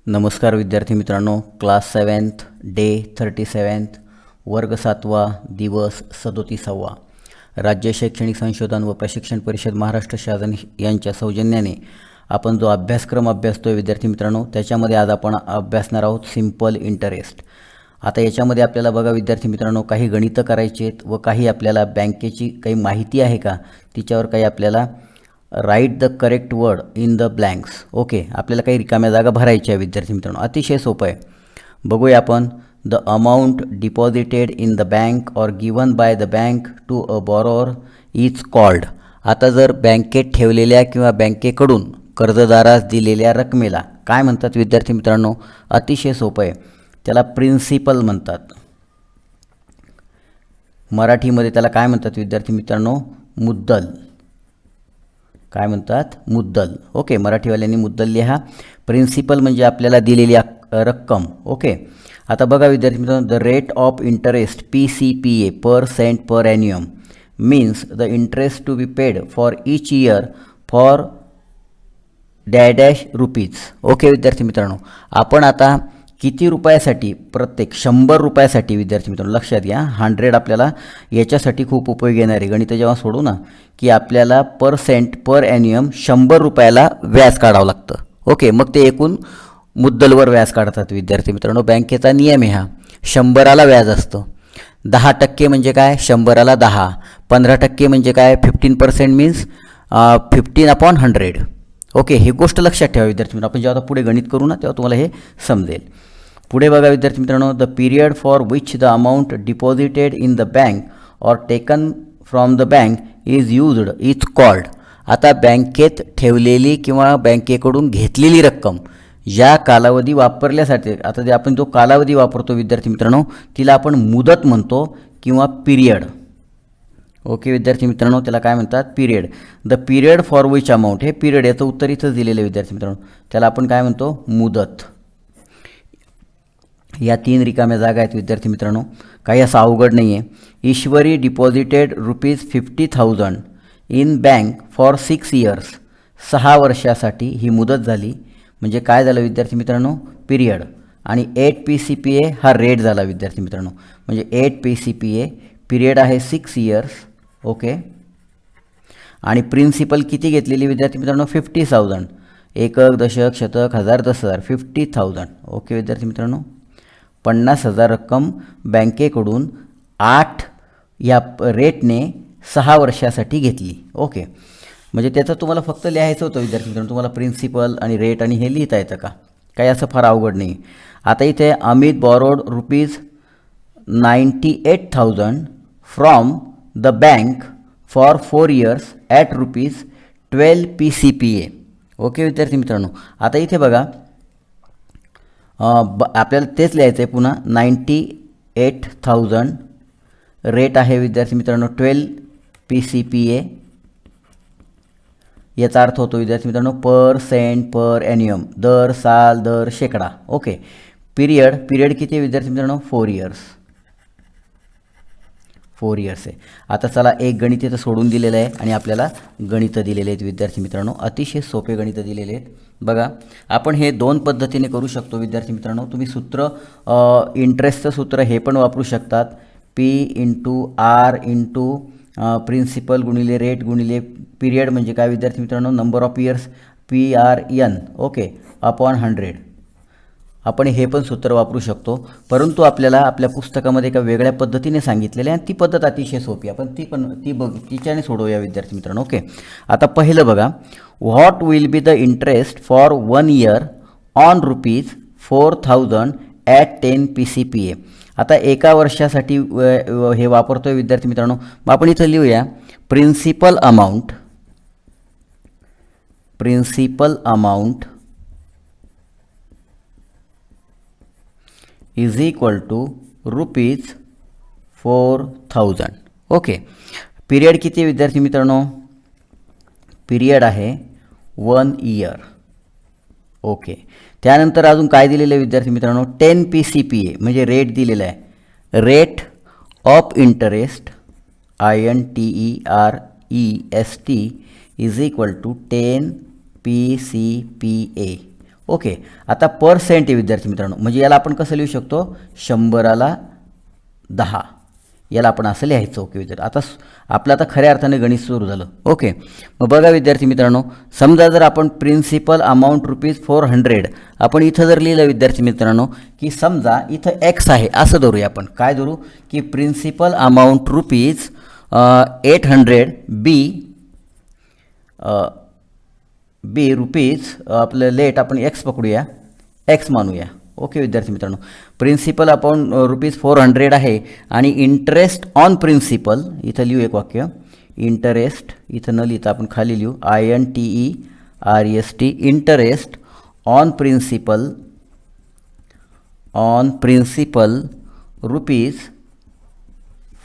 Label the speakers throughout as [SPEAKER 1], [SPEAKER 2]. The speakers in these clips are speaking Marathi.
[SPEAKER 1] नमस्कार विद्यार्थी मित्रांनो, क्लास 7th डे 37 वर्ग 7वा दिवस 37वा राज्य शैक्षणिक संशोधन व प्रशिक्षण परिषद महाराष्ट्र शासन यांच्या सौजन्याने आपण जो अभ्यासक्रम अभ्यासतोय विद्यार्थी मित्रांनो, त्याच्यामध्ये आज आपण अभ्यासणार आहोत सिंपल इंटरेस्ट. आता याच्यामध्ये आपल्याला बघा विद्यार्थी मित्रांनो, काही गणितं करायची आहेत व काही आपल्याला बँकेची काही माहिती आहे का तिच्यावर काही आपल्याला write the correct word in the blanks. Okay, आपल्याला काही रिकाम्या जागा भरायच्या आहे विद्यार्थी मित्रांनो. अतिशय सोपं आहे. बघूया आपण. The amount deposited in the bank or given by the bank to a borrower is called. आता जर बँकेत ठेवलेल्या किंवा बँकेकडून कर्जदारास दिलेल्या रकमेला काय म्हणतात विद्यार्थी मित्रांनो? अतिशय सोपं आहे. त्याला प्रिन्सिपल म्हणतात. मराठीमध्ये त्याला काय म्हणतात विद्यार्थी मित्रांनो? मुद्दल. काय म्हणतात? मुद्दल. ओके, मराठीवाल्यांनी मुद्दल लिहा. प्रिन्सिपल म्हणजे आपल्याला दिलेली रक्कम. ओके, आता बघा विद्यार्थी मित्रांनो, the rate of interest PCPA per cent per annum means the interest to be paid for each year for dash rupees. Okay विद्यार्थी मित्रांनो, आपण आता किती रुपयासाठी? प्रत्येक 100 रुपयासाठी विद्यार्थी मित्रांनो, लक्षात घ्या. 100 आपल्याला याच्यासाठी खूप उपयोगी येणार आहे. गणित जेव्हा सोडू ना, की आपल्याला पर सेंट पर ॲन्युअम 100 रुपयाला व्याज काढावं लागतं. ओके, मग ते एकूण मुद्दलवर व्याज काढतात विद्यार्थी मित्रांनो. बँकेचा नियम आहे हा. 100ला व्याज असतं. 10% म्हणजे काय? 100ला 10. 15% म्हणजे काय? 15% मीन्स 15/100. ओके, ही गोष्ट लक्षात ठेवा विद्यार्थी मित्रांनो. आपण जेव्हा आता पुढे गणित करू ना, तेव्हा तुम्हाला हे समजेल. पुढे बघा विद्यार्थी मित्रांनो, the period for which the amount deposited in the bank or taken from the bank is used is called. आता बँकेत ठेवलेली किंवा बँकेकडून घेतलेली रक्कम या कालावधी वापरल्यासाठी, आता जे आपण जो कालावधी वापरतो विद्यार्थी मित्रांनो, तिला आपण मुदत म्हणतो किंवा पिरियड. ओके विद्यार्थी मित्रांनो, त्याला काय म्हणतात? Period. The period for which amount, हे पिरियड याचं उत्तर इथंच दिलेलं आहे विद्यार्थी मित्रांनो, त्याला आपण काय म्हणतो? मुदत. या 3 रिकाम्या जागा आहेत विद्यार्थी मित्रांनो, काही असं अवघड नाही आहे. Ishwari deposited ₹50,000 in bank for 6 years. 6 वर्षासाठी ही मुदत झाली. म्हणजे काय झालं विद्यार्थी मित्रांनो? पिरियड. आणि 8 PCPA हा रेट झाला विद्यार्थी मित्रांनो. म्हणजे 8 PCPA, पिरियड आहे 6 इयर्स. ओके, आणि प्रिन्सिपल किती घेतलेली विद्यार्थी मित्रांनो? 50,000. एकक, दशक, शतक, हजार, 10,000. 50,000. ओके विद्यार्थी मित्रांनो, 50,000 रक्कम बँकेकडून 8 या रेटने 6 वर्षासाठी घेतली. ओके, म्हणजे त्याचं तुम्हाला फक्त लिहायचं होतं विद्यार्थी मित्रांनो. तुम्हाला प्रिन्सिपल आणि रेट आणि हे लिहिता येतं का? काही असं फार अवघड नाही. आता इथे Amit borrowed ₹98,000 from the bank for 4 years at ₹12 PCPA. Okay विद्यार्थी मित्रांनो, आता इथे बघा, आपल्याला तेच लिहायचं आहे पुन्हा. 98,000 रेट आहे विद्यार्थी मित्रांनो 12 PCPA. याचा अर्थ होतो विद्यार्थी मित्रांनो पर सेंट पर ॲन्युअम, दर साल दर शेकडा. ओके, पिरियड किती आहे विद्यार्थी मित्रांनो? 4 इयर्स. 4 इयर्स आहे. आता चला, एक गणित इथं सोडून दिलेलं आहे आणि आपल्याला गणितं दिलेले आहेत विद्यार्थी मित्रांनो. अतिशय सोपे गणितं दिलेले आहेत. बघा, आपण हे 2 पद्धतीने करू शकतो विद्यार्थी मित्रांनो. तुम्ही सूत्र, इंटरेस्टचं सूत्र हे पण वापरू शकतात. P/R इंटू प्रिन्सिपल गुणिले रेट गुणिले पिरियड म्हणजे काय विद्यार्थी मित्रांनो? Number of years, PRN. Okay, upon 100. आपण हे पण सूत्र वापरू शकतो, परंतु आपल्याला आपल्या पुस्तकामध्ये एका वेगळ्या पद्धतीने सांगितलेलं आहे आणि ती पद्धत अतिशय सोपी. आपण तिच्याने सोडवूया विद्यार्थी मित्रांनो. ओके, आता पहिलं बघा, what will be the interest for 1 year on ₹4,000 at 10 PCPA. आता एका वर्षासाठी हे वापरतोय विद्यार्थी मित्रांनो. मग आपण इथं लिहूया principal amount is equal to ₹4,000. Okay, period किती विद्यार्थी मित्रांनो? पिरियड आहे 1 इयर. ओके, त्यानंतर अजून काय दिलेलं आहे विद्यार्थी मित्रांनो? 10 PCPA म्हणजे रेट दिलेला आहे. Rate of interest INTEREST is equal to 10 PCPA. Okay. आता पर्सेंट आहे विद्यार्थी मित्रांनो, म्हणजे याला आपण कसं लिहू शकतो, 100ला 10 याला आपण असं लिहायचं. ओके विद्यार्थी, आता आपलं आता खऱ्या अर्थाने गणित सुरू झालं. ओके, मग बघा विद्यार्थी मित्रांनो, समजा जर आपण प्रिन्सिपल अमाऊंट ₹400 आपण इथं जर लिहिलं विद्यार्थी मित्रांनो, की समजा इथं एक्स आहे असं धरूया आपण. काय धरू, की प्रिन्सिपल अमाऊंट ₹800 बी रुपीज आपलं लेट आपण एक्स पकडूया, एक्स मानूया. ओके विद्यार्थी मित्रांनो, प्रिन्सिपल आपण ₹400 आहे आणि इंटरेस्ट ऑन प्रिन्सिपल इथं लिहू एक वाक्य, इंटरेस्ट इथं न लिहिता आपण खाली लिहू INTEREST, interest on principal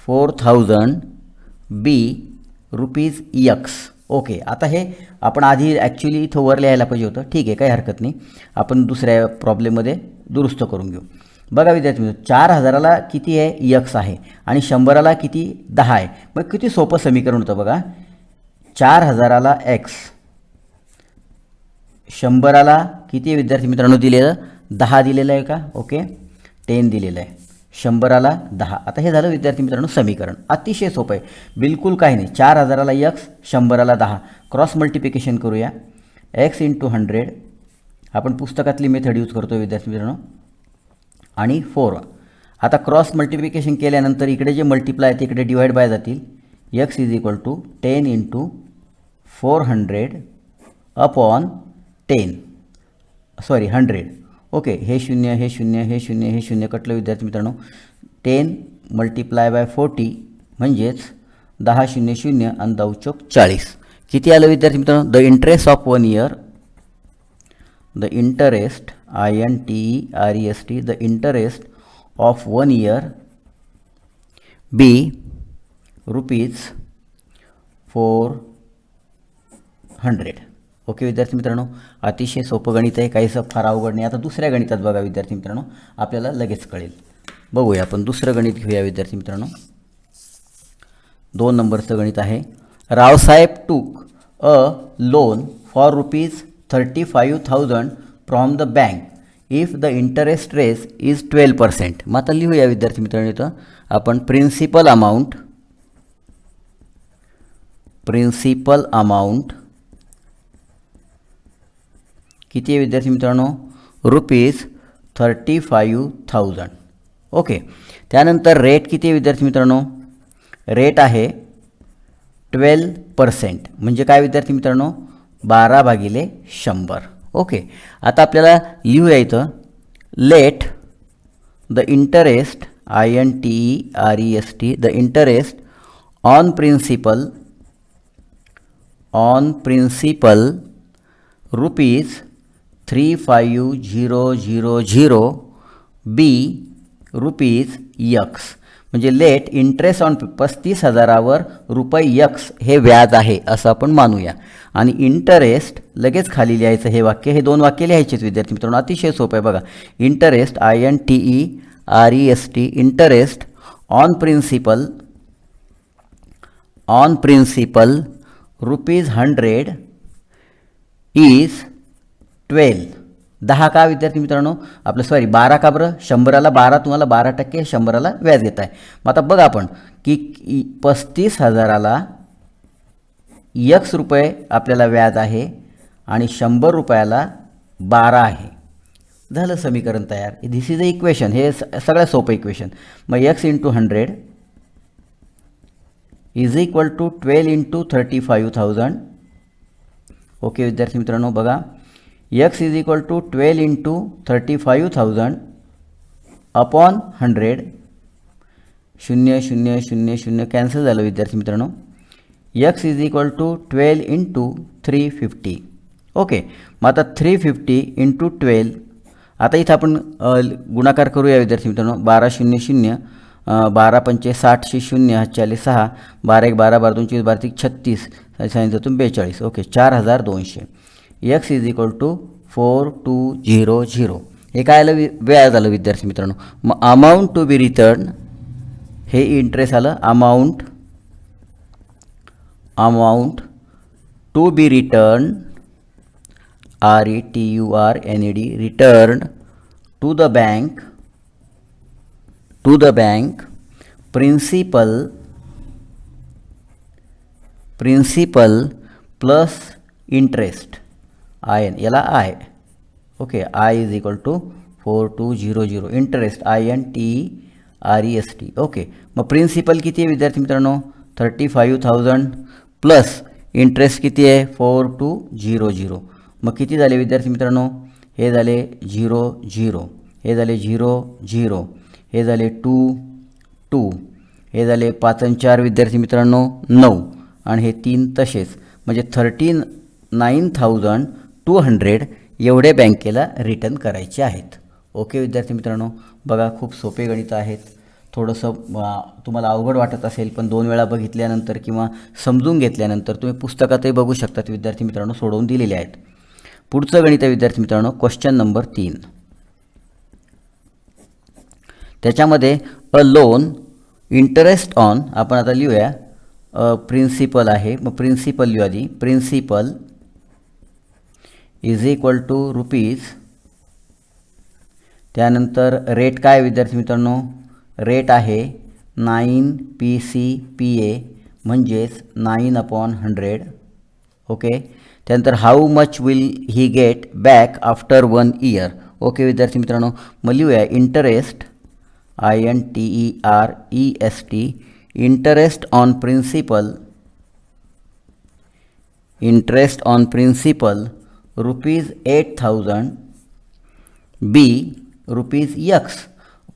[SPEAKER 1] ₹4000 be rupees x. Okay, आता हे आपण आधी ॲक्च्युली इथं वर लिहायला पाहिजे होतं. ठीक आहे, काही हरकत नाही, आपण दुसऱ्या प्रॉब्लेममध्ये दुरुस्त करून घेऊ. बघा विद्यार्थी मित्रांनो, 4000ला किती आहे, एक्स आहे आणि 100ला किती, 10 आहे. मग किती सोपं समीकरण होतं बघा. 4000ला एक्स, 100ला किती आहे विद्यार्थी मित्रांनो दिलेलं, 10 दिलेलं आहे का. ओके, 10 दिलेलं आहे, 100ला 10. आता हे झालं विद्यार्थी मित्रांनो समीकरण. अतिशय सोपं आहे, बिलकुल काही नाही. 4000ला एक्स, 100ला 10, क्रॉस मल्टिप्लिकेशन करूया. एक्स इंटू 100 आपण पुस्तकातली मेथड यूज करतो विद्यार्थी मित्रांनो, आणि 4. आता क्रॉस मल्टिप्लिकेशन केल्यानंतर इकडे जे मल्टिप्लाय आहे तिकडे डिवाईड बाय जातील. X is equal to 10 into 400 upon 100. Okay, हे शून्य, हे शून्य, हे शून्य, हे शून्य कटलं विद्यार्थी मित्रांनो. 10 मल्टिप्लाय बाय 40 म्हणजेच 10 शून्य शून्य आणि 10 चौक 40. किती आलं विद्यार्थी मित्रांनो, the interest of 1 year, the interest INTEREST, the interest of 1 year be rupees 400. Okay विद्यार्थी मित्रांनो, अतिशय सोपं गणित आहे, काहीसं फार अवघड नाही. आता दुसऱ्या गणितात बघा विद्यार्थी मित्रांनो, आपल्याला लगेच कळेल. बघूया आपण दुसरं गणित घेऊया विद्यार्थी मित्रांनो. 2 नंबरचं गणित आहे. Raosaheb took a loan for ₹35,000 from the bank if the interest rate is 12%. मग आता लिहूया विद्यार्थी मित्रांनो, इथं आपण प्रिन्सिपल अमाऊंट किती आहे विद्यार्थी मित्रांनो, ₹35,000. ओके, त्यानंतर रेट किती आहे विद्यार्थी मित्रांनो, रेट आहे 12%, म्हणजे काय विद्यार्थी मित्रांनो, 12/100. ओके, आता आपल्याला लिहूया इथं let the interest INTEREST, the interest on principal ₹35,000 be rupees x. म्हणजे लेट इंटरेस्ट ऑन 35,000वर ₹x हे व्याज आहे असं आपण मानूया. आणि इंटरेस्ट लगेच खाली लिहायचं हे वाक्य, हे 2 वाक्य लिहायचेच विद्यार्थी मित्रांनो, अतिशय सोपं आहे बघा. Interest INTEREST, interest on principal ₹100 is 12. 10 का विद्यार्थी मित्रांनो, आपलं 12 का बरं, 100ला 12, तुम्हाला 12% 100ला व्याज देत आहे. मग आता बघा आपण की 35,000ला x रुपये आपल्याला व्याज आहे आणि 100 रुपयाला 12 आहे. झालं समीकरण तयार. धिस इज अ इक्वेशन, हे सगळ्यात सोपं इक्वेशन. मग x into 100 is equal to 12 into 35,000. Okay विद्यार्थी मित्रांनो, बघा x is equal to 12 into 35,000 upon 100. 0 0 0 0 cancel झालं विद्यार्थी मित्रांनो. x is equal to 12 into 350. Okay, मग आता 350 इंटू 12, आता इथं आपण गुणाकार करूया विद्यार्थी मित्रांनो. 12 0 0, 12 पंचे 60, 0 40 6, 12 1 12, 12 2 24, 12 3 36, सांगितलं 42. Okay, 4200. x is equal to 4200. हे काय आलं, व्याज आलं विद्यार्थी मित्रांनो. मग अमाऊंट टू बी रिटर्न, हे इंटरेस्ट आलं. Amount to be return RETURNED returned to the bank principal plus interest IN याला I okay I is equal to 4200 interest INTEREST okay. मग प्रिन्सिपल किती आहे विद्यार्थी मित्रांनो 35,000 प्लस इंटरेस्ट किती आहे 4200. मग किती झाले विद्यार्थी मित्रांनो हे झाले 0 हे झाले 0 हे झाले 2 हे झाले 5 आणि 4 विद्यार्थी मित्रांनो 9 आणि हे 3 तसेच म्हणजे 39,200 एवढे बँकेला रिटर्न करायचे आहेत. ओके विद्यार्थी मित्रांनो बघा खूप सोपे गणित आहेत. थोडंसं तुम्हाला अवघड वाटत असेल पण 2 वेळा बघितल्यानंतर किंवा समजून घेतल्यानंतर तुम्ही पुस्तकातही बघू शकतात विद्यार्थी मित्रांनो सोडवून दिलेले आहेत. पुढचं गणित आहे विद्यार्थी मित्रांनो क्वेश्चन नंबर 3. त्याच्यामध्ये अ लोन इंटरेस्ट ऑन आपण आता लिहूया प्रिन्सिपल आहे मग प्रिन्सिपल लिहू आधी principal is equal to rupees त्यानंतर रेट काय विद्यार्थी मित्रांनो रेट आहे 9 PCPA म्हणजेच 9/100 ओके. त्यानंतर how much will he get back after 1 year okay विद्यार्थी मित्रांनो मग लिहूया interest INTEREST interest on principal rupees 8,000 B rupees X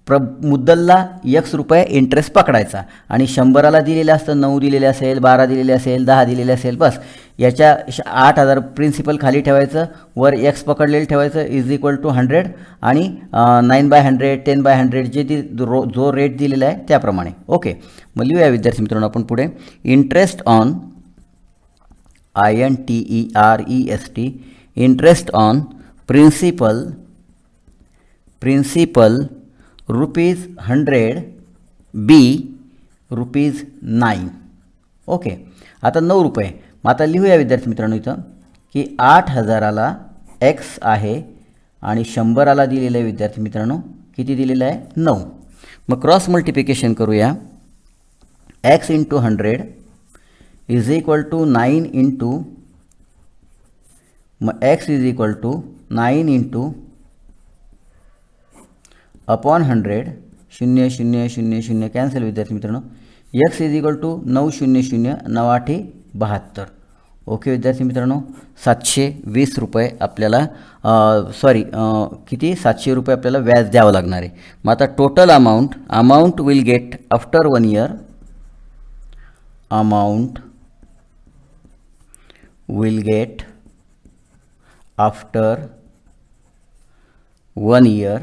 [SPEAKER 1] मुद्दलला X रुपये इंटरेस्ट पकडायचा आणि 100ला दिलेलं असतं 9 दिलेले असेल 12 दिलेले असेल 10 दिलेले असेल बस याच्या 8,000 प्रिन्सिपल खाली ठेवायचं वर X पकडलेलं ठेवायचं इज इक्वल टू 100 आणि 9/100 10/100 जे जो रेट दिलेला आहे त्याप्रमाणे ओके. मग लिहूया विद्यार्थी मित्रांनो आपण पुढे interest on INTEREST interest on principal rupees 100 B rupees 9 okay. आता 9 रुपये मग आता लिहूया विद्यार्थी मित्रांनो इथं की 8,000ला X आहे आणि 100ला दिलेलं आहे विद्यार्थी मित्रांनो किती दिलेलं आहे 9. मग क्रॉस मल्टिप्लिकेशन करूया X into 100 is equal to 9 into मग X is equal to 9 into upon 100 0 0 0 0 cancel विद्यार्थी मित्रांनो X is equal to 900 9 72 okay विद्यार्थी मित्रांनो 720 रुपये आपल्याला किती 700 रुपये आपल्याला व्याज द्यावं लागणार आहे. मग आता total amount will get after 1 year amount will get after 1 year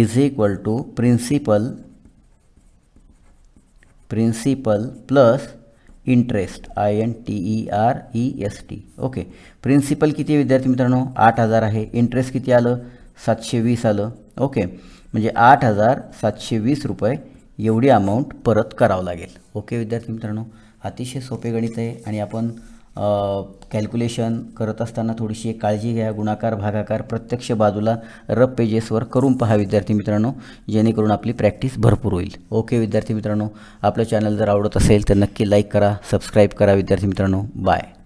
[SPEAKER 1] is equal to principal plus interest INTEREST okay. Principal किती विद्यार्थी मित्रांनो 8,000 आहे इंटरेस्ट किती आलं 720 आलं ओके. म्हणजे 8,720 रुपये एवढी अमाऊंट परत करावं लागेल. ओके विद्यार्थी मित्रांनो अतिशय सोपे गणित आहे आणि आपण कॅल्क्युलेशन करत असताना थोडीशी काळजी घ्या. गुणाकार भागाकार प्रत्यक्ष बाजूला रफ पेजेसवर करून पहा विद्यार्थी मित्रांनो जेणेकरून आपली प्रॅक्टिस भरपूर होईल. ओके विद्यार्थी मित्रांनो आपलं चॅनल जर आवडत असेल तर नक्की लाईक करा सबस्क्राईब करा विद्यार्थी मित्रांनो. बाय.